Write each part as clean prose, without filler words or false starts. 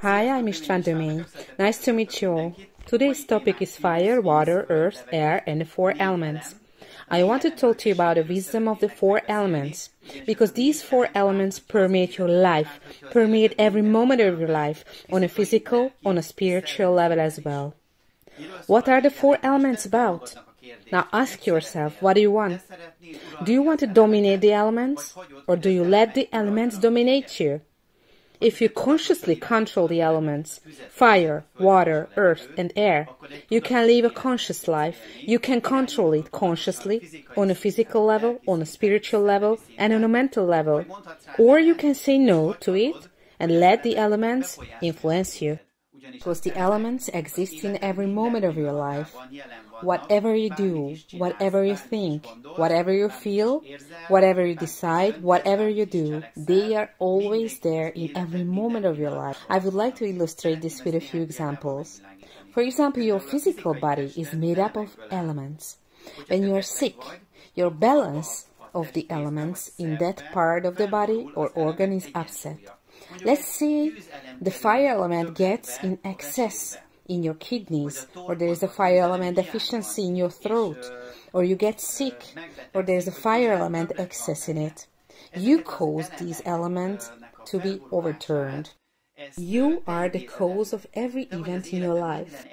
Hi, I'm István Dömény. Nice to meet you all. Today's topic is fire, water, earth, air, and the four elements. I want to talk to you about the wisdom of the four elements, because these four elements permeate your life, permeate every moment of your life, on a physical, on a spiritual level as well. What are the four elements about? Now ask yourself, what do you want? Do you want to dominate the elements, or do you let the elements dominate you? If you consciously control the elements, fire, water, earth, and air, you can live a conscious life. You can control it consciously, on a physical level, on a spiritual level, and on a mental level. Or you can say no to it and let the elements influence you. Because the elements exist in every moment of your life. Whatever you do, whatever you think, whatever you feel, whatever you decide, whatever you do, they are always there in every moment of your life. I would like to illustrate this with a few examples. For example, your physical body is made up of elements. When you are sick, your balance of the elements in that part of the body or organ is upset. Let's say the fire element gets in excess in your kidneys, or there is a fire element deficiency in your throat, or you get sick, or there is a fire element excess in it. You cause these elements to be overturned. You are the cause of every event in your life.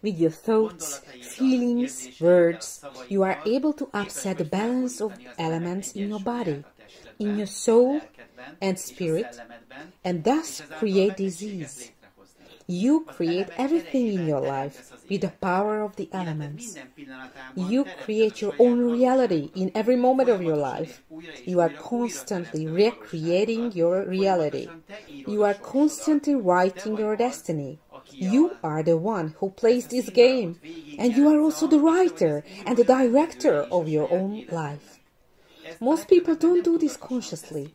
With your thoughts, feelings, words, you are able to upset the balance of elements in your body, in your soul and spirit, and thus create disease. You create everything in your life with the power of the elements. You create your own reality in every moment of your life. You are constantly recreating your reality. You are constantly writing your destiny. You are the one who plays this game, and you are also the writer and the director of your own life. Most people don't do this consciously.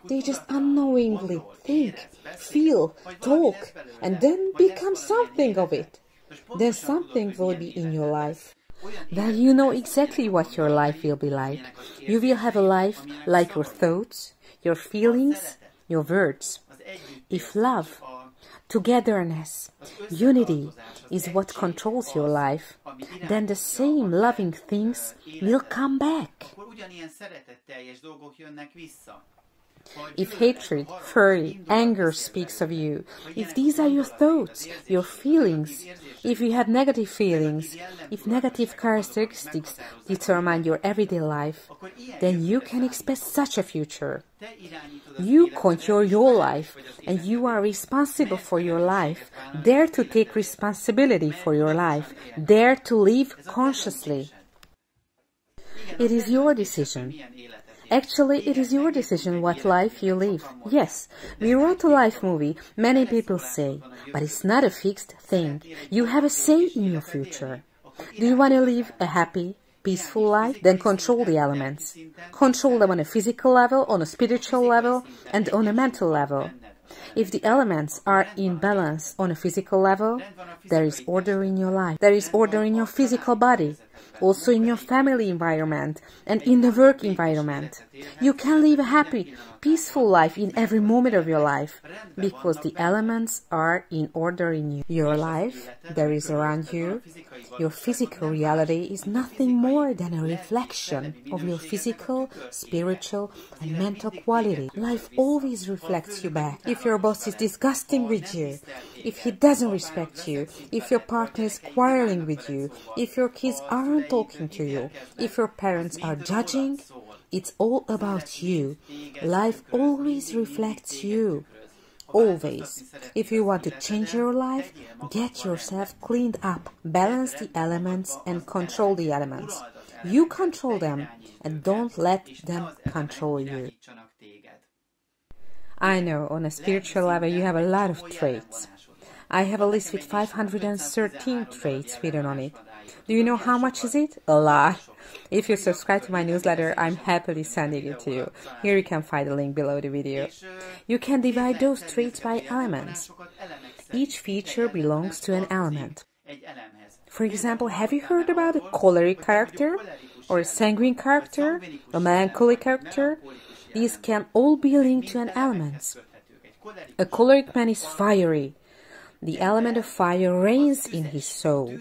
They just unknowingly think, feel, talk, and then become something of it. Then something will be in your life. Then you know exactly what your life will be like. You will have a life like your thoughts, your feelings, your words. If love, togetherness, unity is what controls your life, then the same loving things will come back. If hatred, fury, anger speaks of you, if these are your thoughts, your feelings, if you have negative feelings, if negative characteristics determine your everyday life, then you can expect such a future. You control your life, and you are responsible for your life. Dare to take responsibility for your life. Dare to live consciously. It is your decision. Actually, it is your decision what life you live. Yes, we wrote a life movie, many people say, but it's not a fixed thing. You have a say in your future. Do you want to live a happy, peaceful life? Then control the elements. Control them on a physical level, on a spiritual level, and on a mental level. If the elements are in balance on a physical level, there is order in your life. There is order in your physical body, also in your family environment and in the work environment. You can live a happy, peaceful life in every moment of your life, because the elements are in order in you. Your life, there is around you, your physical reality is nothing more than a reflection of your physical, spiritual and mental quality. Life always reflects you back. If your boss is disgusting with you, if he doesn't respect you, if your partner is quarreling with you, if your kids aren't talking to you, if your parents are judging, it's all about you. Life always reflects you. Always. If you want to change your life, get yourself cleaned up, balance the elements and control the elements. You control them and don't let them control you. I know, on a spiritual level you have a lot of traits. I have a list with 513 traits written on it. Do you know how much is it? A lot. If you subscribe to my newsletter, I'm happily sending it to you. Here you can find the link below the video. You can divide those traits by elements. Each feature belongs to an element. For example, have you heard about a choleric character? Or a sanguine character? A melancholy character? These can all be linked to an element. A choleric man is fiery. The element of fire reigns in his soul.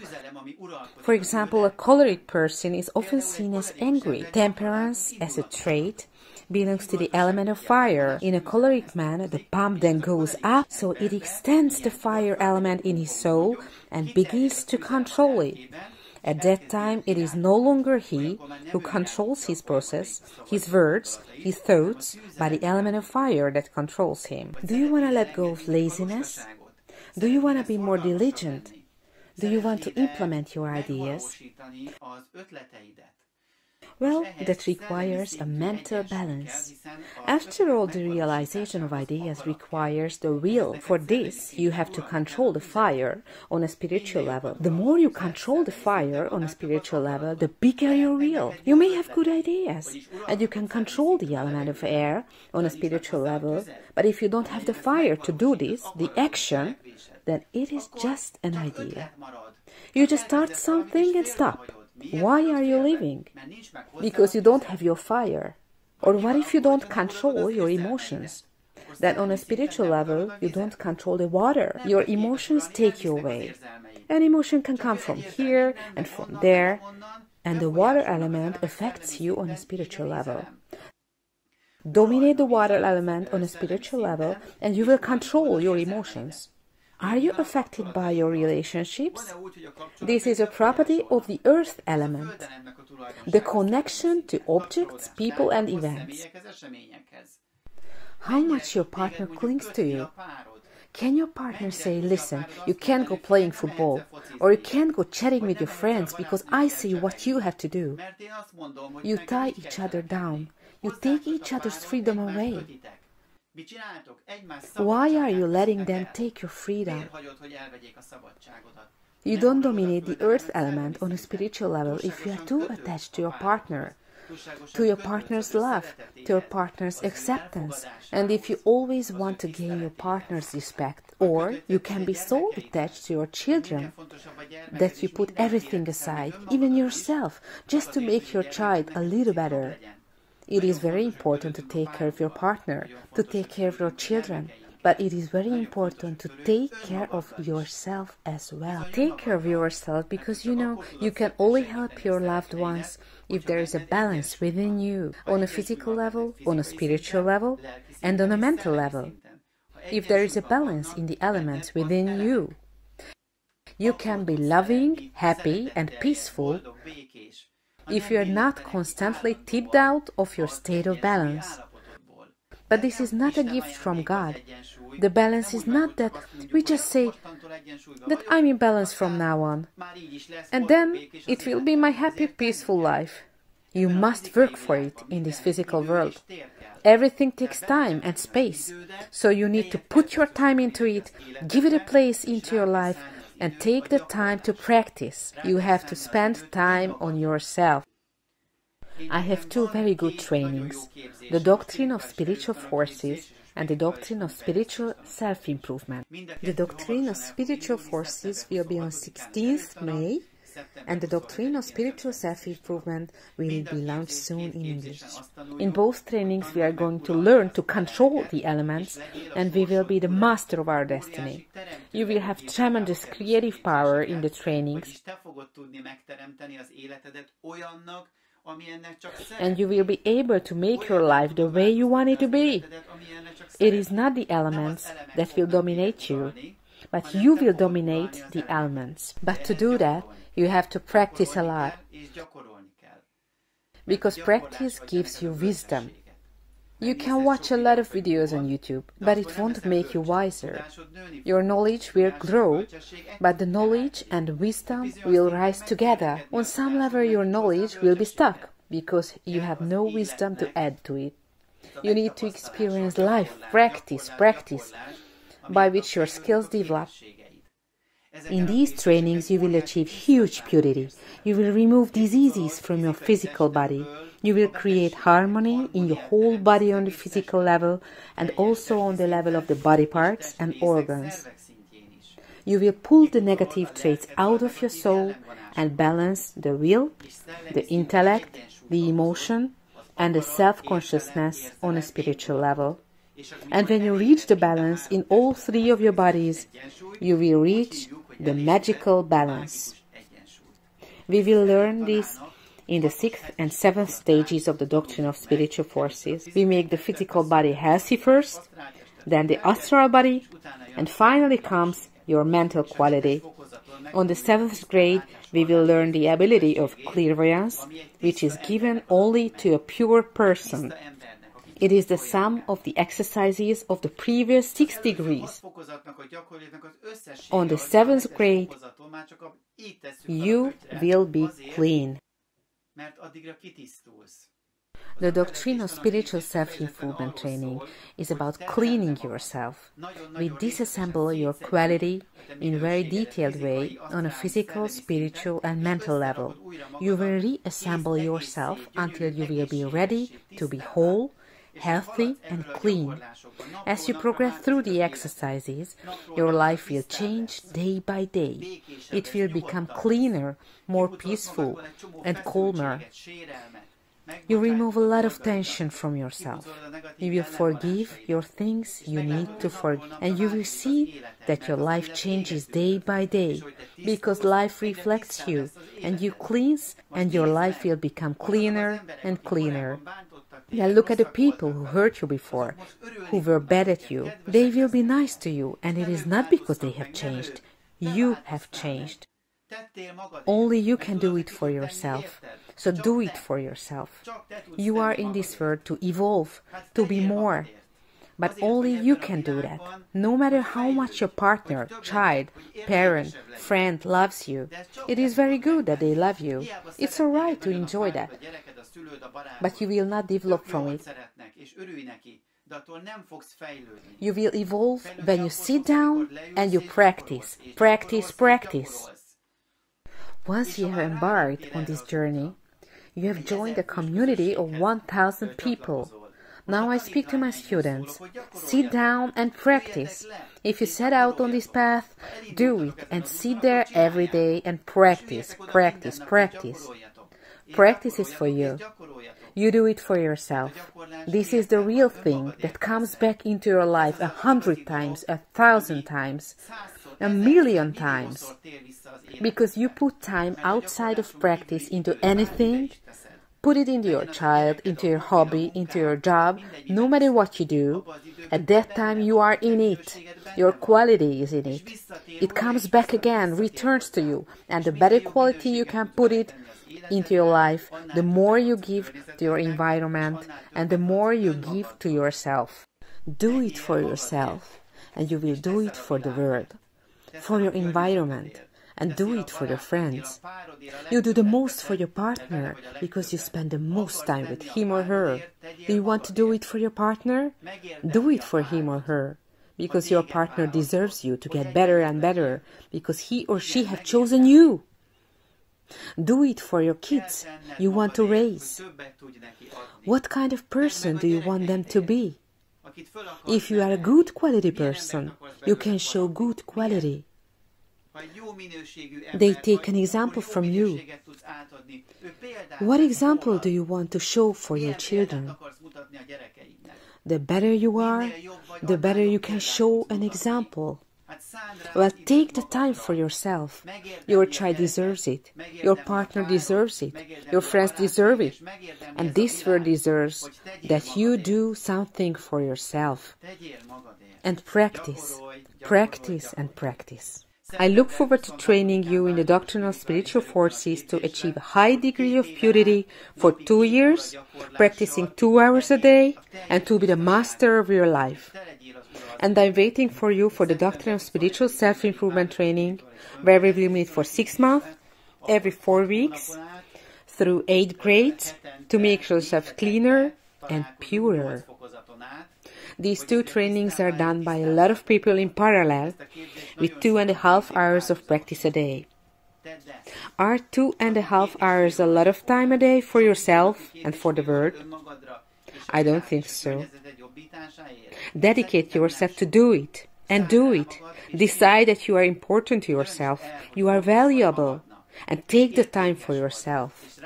For example, a choleric person is often seen as angry. Temperance, as a trait, belongs to the element of fire. In a choleric man, the pump then goes up, so it extends the fire element in his soul and begins to control it. At that time, it is no longer he who controls his process, his words, his thoughts, but the element of fire that controls him. Do you want to let go of laziness? Do you want to be more diligent? Do you want to implement your ideas? Well, that requires a mental balance. After all, the realization of ideas requires the will. For this, you have to control the fire on a spiritual level. The more you control the fire on a spiritual level, the bigger your will. You may have good ideas, and you can control the element of air on a spiritual level, but if you don't have the fire to do this, the action, then it is just an idea. You just start something and stop. Why are you living? Because you don't have your fire. Or what if you don't control your emotions? Then on a spiritual level, you don't control the water. Your emotions take you away. An emotion can come from here and from there, and the water element affects you on a spiritual level. Dominate the water element on a spiritual level, and you will control your emotions. Are you affected by your relationships? This is a property of the earth element, the connection to objects, people and events. How much your partner clings to you? Can your partner say, listen, you can't go playing football, or you can't go chatting with your friends because I see what you have to do? You tie each other down. You take each other's freedom away. Why are you letting them take your freedom? You don't dominate the earth element on a spiritual level if you are too attached to your partner, to your partner's love, to your partner's acceptance, and if you always want to gain your partner's respect. Or you can be so attached to your children that you put everything aside, even yourself, just to make your child a little better. It is very important to take care of your partner, to take care of your children, but it is very important to take care of yourself as well. Take care of yourself because you can only help your loved ones if there is a balance within you, on a physical level, on a spiritual level, and on a mental level. If there is a balance in the elements within you, you can be loving, happy, and peaceful if you are not constantly tipped out of your state of balance. But this is not a gift from God. The balance is not that we just say that I'm in balance from now on, and then it will be my happy, peaceful life. You must work for it in this physical world. Everything takes time and space, so you need to put your time into it, give it a place into your life, and take the time to practice. You have to spend time on yourself. I have two very good trainings, the doctrine of spiritual forces and the doctrine of spiritual self-improvement. The doctrine of spiritual forces will be on 16th May, and the doctrine of spiritual self-improvement will be launched soon in English. In both trainings, we are going to learn to control the elements, and we will be the master of our destiny. You will have tremendous creative power in the trainings, and you will be able to make your life the way you want it to be. It is not the elements that will dominate you, but you will dominate the elements. But to do that, you have to practice a lot, because practice gives you wisdom. You can watch a lot of videos on YouTube, but it won't make you wiser. Your knowledge will grow, but the knowledge and wisdom will rise together. On some level, your knowledge will be stuck, because you have no wisdom to add to it. You need to experience life, practice, by which your skills develop. In these trainings, you will achieve huge purity. You will remove diseases from your physical body. You will create harmony in your whole body on the physical level and also on the level of the body parts and organs. You will pull the negative traits out of your soul and balance the will, the intellect, the emotion, and the self-consciousness on a spiritual level. And when you reach the balance in all three of your bodies, you will reach the magical balance. We will learn this in the 6th and 7th stages of the doctrine of spiritual forces. We make the physical body healthy first, then the astral body, and finally comes your mental quality. On the 7th grade, we will learn the ability of clairvoyance, which is given only to a pure person. It is the sum of the exercises of the previous 6 degrees. On the 7th grade, you will be clean. The doctrine of spiritual self-improvement training is about cleaning yourself. We disassemble your quality in a very detailed way on a physical, spiritual and mental level. You will reassemble yourself until you will be ready to be whole, healthy and clean. As you progress through the exercises, your life will change day by day. It will become cleaner, more peaceful and calmer. You remove a lot of tension from yourself. You will forgive your things you need to forgive. And you will see that your life changes day by day, because life reflects you, and you cleanse, and your life will become cleaner and cleaner. Now look at the people who hurt you before, who were bad at you. They will be nice to you, and it is not because they have changed. You have changed. Only you can do it for yourself. So do it for yourself. You are in this world to evolve, to be more. But only you can do that. No matter how much your partner, child, parent, friend loves you. It is very good that they love you. It's all right to enjoy that. But you will not develop from it. You will evolve when you sit down and you practice, practice, practice. Once you have embarked on this journey, you have joined a community of 1,000 people. Now I speak to my students. Sit down and practice. If you set out on this path, do it and sit there every day and practice, practice, practice. Practice is for you. You do it for yourself. This is the real thing that comes back into your life 100 times, 1,000 times, 1,000,000 times. Because you put time outside of practice into anything, put it into your child, into your hobby, into your job, no matter what you do, at that time you are in it. Your quality is in it. It comes back again, returns to you, and the better quality you can put it into your life, the more you give to your environment and the more you give to yourself. Do it for yourself, and you will do it for the world, for your environment, and do it for your friends. You do the most for your partner because you spend the most time with him or her. Do you want to do it for your partner? Do it for him or her, because your partner deserves you to get better and better, because he or she have chosen you. Do it for your kids you want to raise. What kind of person do you want them to be? If you are a good quality person, you can show good quality. They take an example from you. What example do you want to show for your children? The better you are, the better you can show an example. Well, take the time for yourself. Your child deserves it. Your partner deserves it. Your friends deserve it. And this world deserves that you do something for yourself. And practice, practice and practice. I look forward to training you in the doctrine of spiritual forces to achieve a high degree of purity for 2 years, practicing 2 hours a day, and to be the master of your life. And I'm waiting for you for the doctrine of spiritual self-improvement training, where we will meet for 6 months, every 4 weeks, through 8 grades, to make yourself cleaner and purer. These 2 trainings are done by a lot of people in parallel, with 2.5 hours of practice a day. Are 2.5 hours a lot of time a day for yourself and for the world? I don't think so. Dedicate yourself to do it, and do it. Decide that you are important to yourself, you are valuable, and take the time for yourself.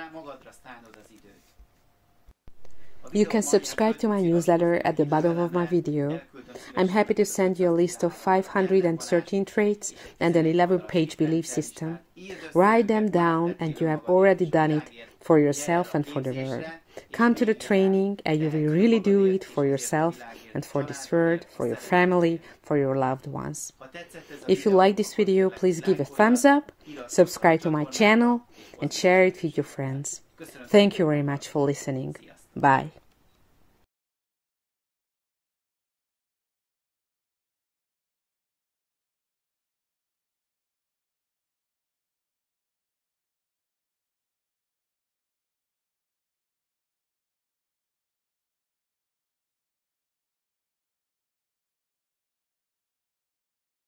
You can subscribe to my newsletter at the bottom of my video. I'm happy to send you a list of 513 traits and an 11-page belief system. Write them down and you have already done it for yourself and for the world. Come to the training and you will really do it for yourself and for this world, for your family, for your loved ones. If you like this video, please give a thumbs up, subscribe to my channel and share it with your friends. Thank you very much for listening. Bye.